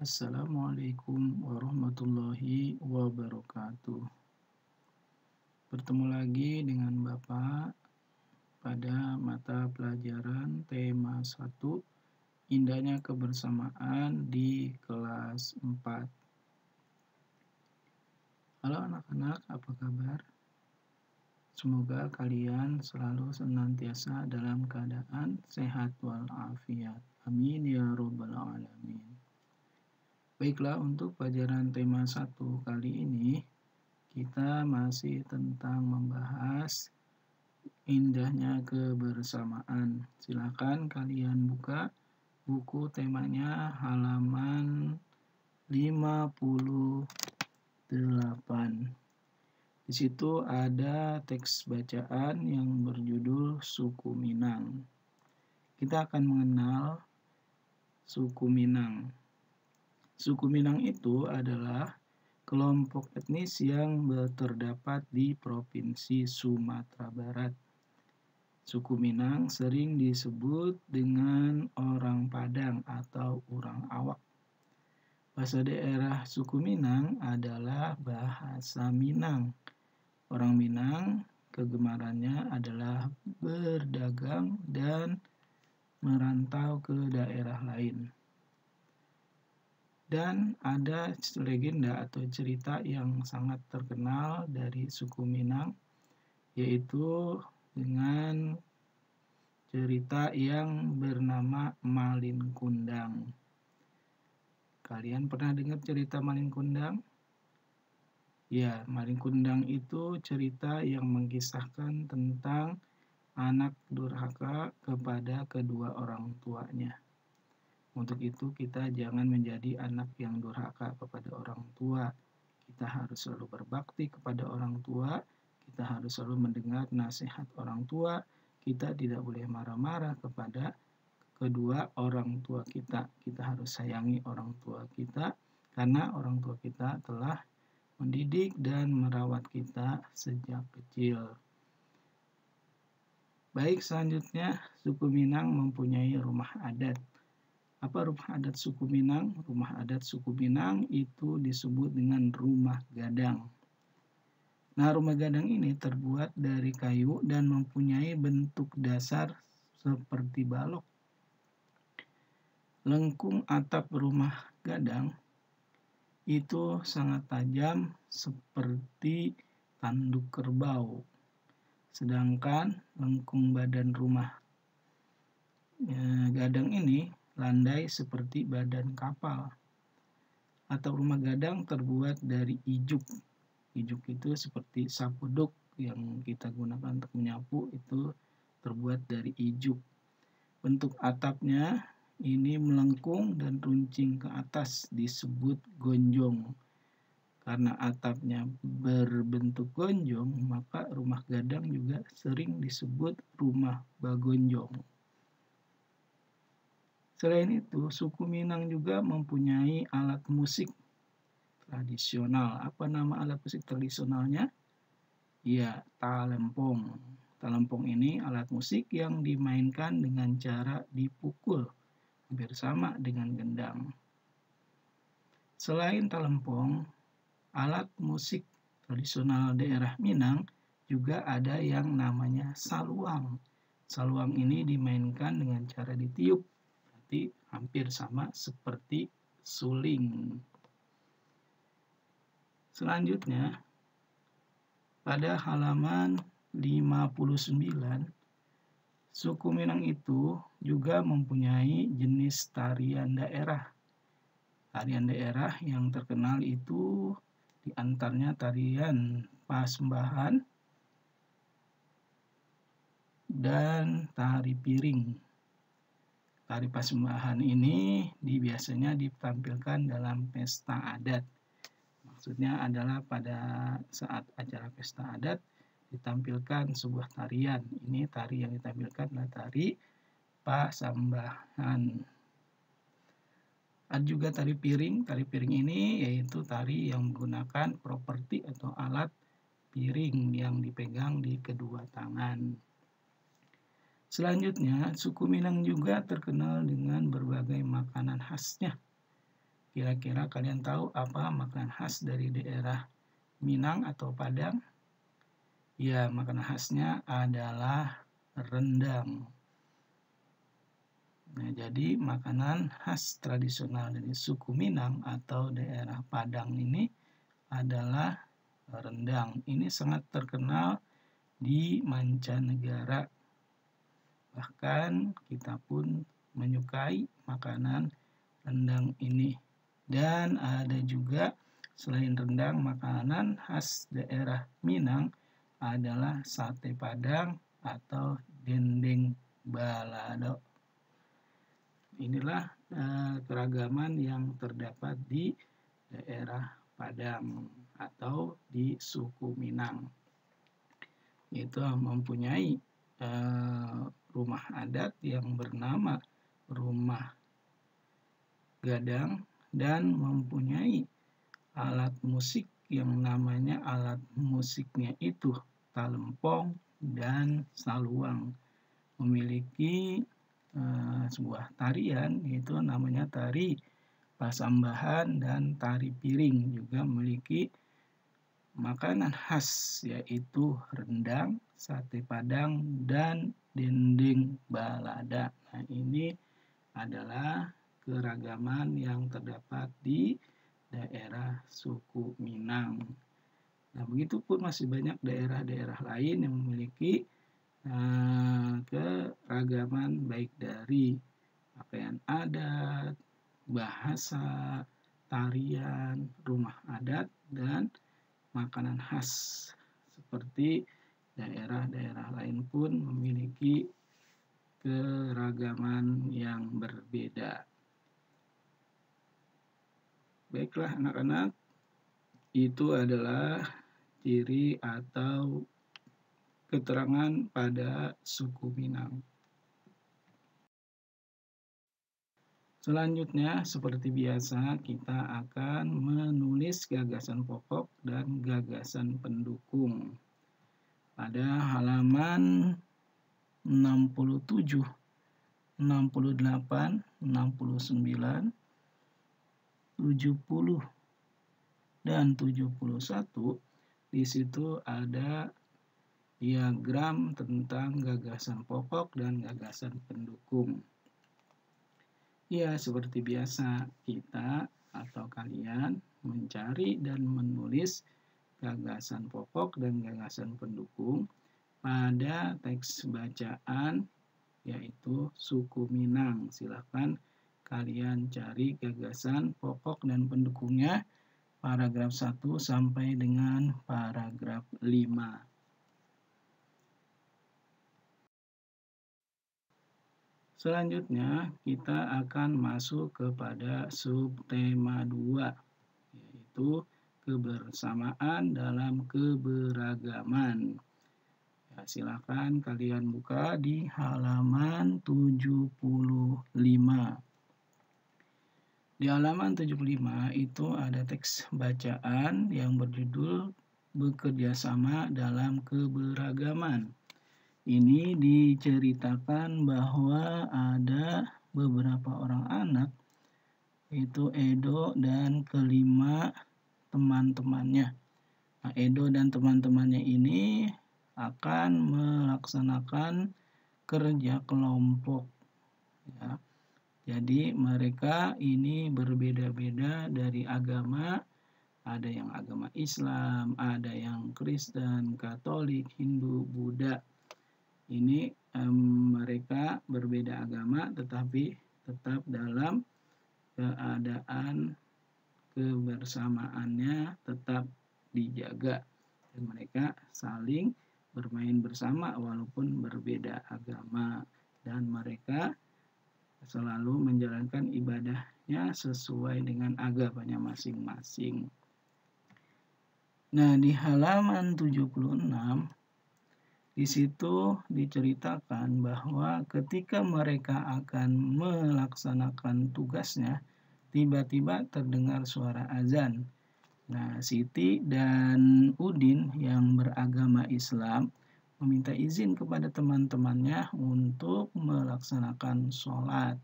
Assalamualaikum warahmatullahi wabarakatuh. Bertemu lagi dengan Bapak pada mata pelajaran tema 1, indahnya kebersamaan di kelas 4. Halo anak-anak, apa kabar? Semoga kalian selalu senantiasa dalam keadaan sehat walafiat. Amin ya robbal alamin. Baiklah, untuk pelajaran tema 1 kali ini kita masih tentang membahas indahnya kebersamaan. Silakan kalian buka buku temanya halaman 58. Di situ ada teks bacaan yang berjudul Suku Minang. Kita akan mengenal suku Minang. Suku Minang itu adalah kelompok etnis yang terdapat di Provinsi Sumatera Barat. Suku Minang sering disebut dengan orang Padang atau orang Awak. Bahasa daerah suku Minang adalah bahasa Minang. Orang Minang kegemarannya adalah berdagang dan merantau ke daerah lain. Dan ada legenda atau cerita yang sangat terkenal dari suku Minang, yaitu dengan cerita yang bernama Malin Kundang. Kalian pernah dengar cerita Malin Kundang? Ya, Malin Kundang itu cerita yang mengisahkan tentang anak durhaka kepada kedua orang tuanya. Untuk itu kita jangan menjadi anak yang durhaka kepada orang tua. Kita harus selalu berbakti kepada orang tua. Kita harus selalu mendengar nasihat orang tua. Kita tidak boleh marah-marah kepada kedua orang tua kita. Kita harus sayangi orang tua kita karena orang tua kita telah mendidik dan merawat kita sejak kecil. Baik, selanjutnya suku Minang mempunyai rumah adat. Apa rumah adat suku Minang? Rumah adat suku Minang itu disebut dengan rumah gadang. Nah, rumah gadang ini terbuat dari kayu dan mempunyai bentuk dasar seperti balok. Lengkung atap rumah gadang itu sangat tajam seperti tanduk kerbau. Sedangkan lengkung badan rumah gadang ini landai seperti badan kapal. Atap rumah gadang terbuat dari ijuk. Ijuk itu seperti sapuduk yang kita gunakan untuk menyapu, itu terbuat dari ijuk. Bentuk atapnya ini melengkung dan runcing ke atas, disebut gonjong. Karena atapnya berbentuk gonjong, maka rumah gadang juga sering disebut rumah bagonjong. Selain itu, suku Minang juga mempunyai alat musik tradisional. Apa nama alat musik tradisionalnya? Ya, talempong. Talempong ini alat musik yang dimainkan dengan cara dipukul, hampir sama dengan gendang. Selain talempong, alat musik tradisional daerah Minang juga ada yang namanya saluang. Saluang ini dimainkan dengan cara ditiup, berarti hampir sama seperti suling. Selanjutnya, pada halaman 59, suku Minang itu juga mempunyai jenis tarian daerah. Tarian daerah yang terkenal itu diantaranya tarian Pasembahan dan tari piring. Tari Pasembahan ini biasanya ditampilkan dalam pesta adat. Maksudnya adalah pada saat acara pesta adat ditampilkan sebuah tarian. Ini tari yang ditampilkan adalah tari Pasembahan. Ada juga tari piring. Tari piring ini yaitu tari yang menggunakan properti atau alat piring yang dipegang di kedua tangan. Selanjutnya, suku Minang juga terkenal dengan berbagai makanan khasnya. Kira-kira kalian tahu apa makanan khas dari daerah Minang atau Padang? Ya, makanan khasnya adalah rendang. Nah, jadi makanan khas tradisional dari suku Minang atau daerah Padang ini adalah rendang. Ini sangat terkenal di mancanegara. Bahkan kita pun menyukai makanan rendang ini. Dan ada juga selain rendang, makanan khas daerah Minang adalah sate Padang atau dendeng balado. Inilah keragaman yang terdapat di daerah Padang atau di suku Minang. Itu mempunyai rumah adat yang bernama Rumah Gadang dan mempunyai alat musik yang namanya alat musiknya itu talempong dan saluang. Memiliki sebuah tarian yaitu namanya tari pasambahan dan tari piring, juga memiliki makanan khas yaitu rendang, sate Padang, dan dendeng balada. Nah, ini adalah keragaman yang terdapat di daerah suku Minang. Nah, begitupun masih banyak daerah-daerah lain yang memiliki keragaman baik dari pakaian adat, bahasa, tarian, rumah adat, dan makanan khas. Seperti daerah-daerah lain pun memiliki keragaman yang berbeda. Baiklah anak-anak, itu adalah ciri atau keterangan pada suku Minang. Selanjutnya, seperti biasa, kita akan menulis gagasan pokok dan gagasan pendukung. Pada halaman 67, 68, 69, 70, dan 71, di situ ada diagram tentang gagasan pokok dan gagasan pendukung. Ya, seperti biasa, kita atau kalian mencari dan menulis gagasan pokok dan gagasan pendukung pada teks bacaan yaitu suku Minang. Silakan kalian cari gagasan pokok dan pendukungnya paragraf 1 sampai dengan paragraf 5. Selanjutnya, kita akan masuk kepada subtema 2, yaitu kebersamaan dalam keberagaman. Ya, silakan kalian buka di halaman 75. Di halaman 75 itu ada teks bacaan yang berjudul Bekerjasama dalam Keberagaman. Ini diceritakan bahwa ada beberapa orang anak, yaitu Edo dan kelima teman-temannya. Nah, Edo dan teman-temannya ini akan melaksanakan kerja kelompok. Ya. Jadi mereka ini berbeda-beda dari agama. Ada yang agama Islam, ada yang Kristen, Katolik, Hindu, Buddha. Ini mereka berbeda agama tetapi tetap dalam keadaan kebersamaannya tetap dijaga dan mereka saling bermain bersama walaupun berbeda agama dan mereka selalu menjalankan ibadahnya sesuai dengan agamanya masing-masing. Nah, di halaman 76 di situ diceritakan bahwa ketika mereka akan melaksanakan tugasnya, tiba-tiba terdengar suara azan. Nah, Siti dan Udin yang beragama Islam meminta izin kepada teman-temannya untuk melaksanakan sholat.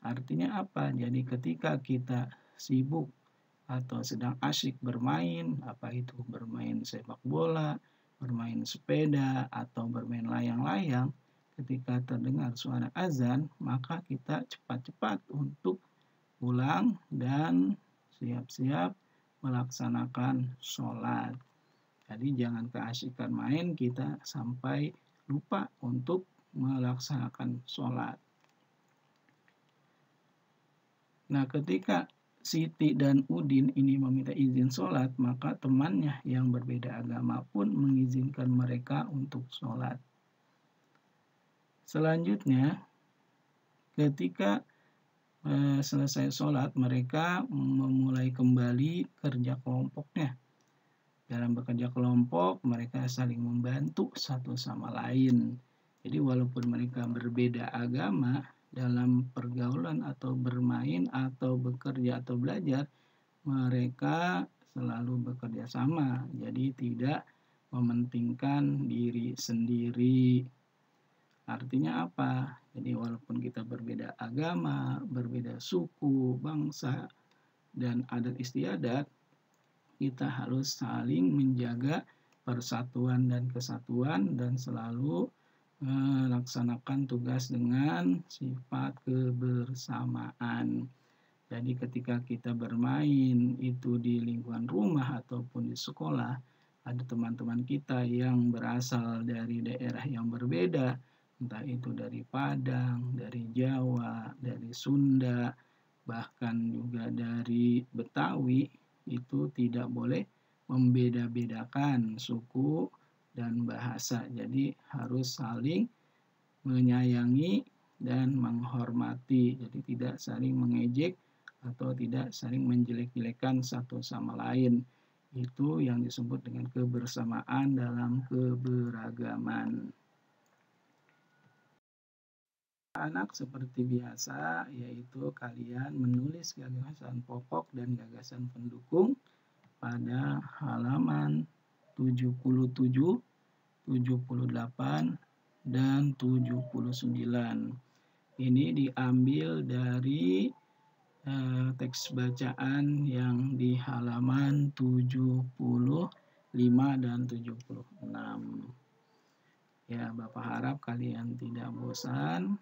Artinya apa? Jadi ketika kita sibuk atau sedang asyik bermain, apa itu bermain sepak bola, bermain sepeda, atau bermain layang-layang, ketika terdengar suara azan, maka kita cepat-cepat untuk pulang dan siap-siap melaksanakan sholat. Jadi jangan keasikan main kita sampai lupa untuk melaksanakan sholat. Nah, ketika Siti dan Udin ini meminta izin sholat, maka temannya yang berbeda agama pun mengizinkan mereka untuk sholat. Selanjutnya, ketika selesai sholat, mereka memulai kembali kerja kelompoknya. Dalam bekerja kelompok, mereka saling membantu satu sama lain. Jadi walaupun mereka berbeda agama, dalam pergaulan atau bermain atau bekerja atau belajar, mereka selalu bekerja sama. Jadi tidak mementingkan diri sendiri. Artinya apa? Jadi walaupun kita berbeda agama, berbeda suku, bangsa, dan adat istiadat, kita harus saling menjaga persatuan dan kesatuan dan selalu melaksanakan tugas dengan sifat kebersamaan. Jadi ketika kita bermain itu di lingkungan rumah ataupun di sekolah, ada teman-teman kita yang berasal dari daerah yang berbeda, entah itu dari Padang, dari Jawa, dari Sunda, bahkan juga dari Betawi, itu tidak boleh membeda-bedakan suku dan bahasa. Jadi harus saling menyayangi dan menghormati. Jadi tidak saling mengejek atau tidak saling menjelek-jelekan satu sama lain. Itu yang disebut dengan kebersamaan dalam keberagaman. Anak seperti biasa, yaitu kalian menulis gagasan pokok dan gagasan pendukung pada halaman 77, 78, dan 79. Ini diambil dari teks bacaan yang di halaman 75 dan 76. Ya, Bapak harap kalian tidak bosan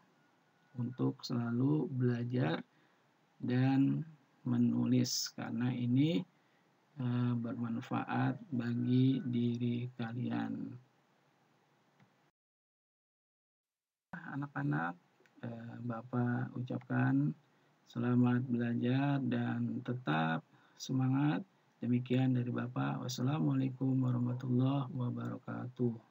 untuk selalu belajar dan menulis karena ini bermanfaat bagi diri kalian. Anak-anak, Bapak ucapkan selamat belajar dan tetap semangat. Demikian dari Bapak. Wassalamualaikum warahmatullahi wabarakatuh.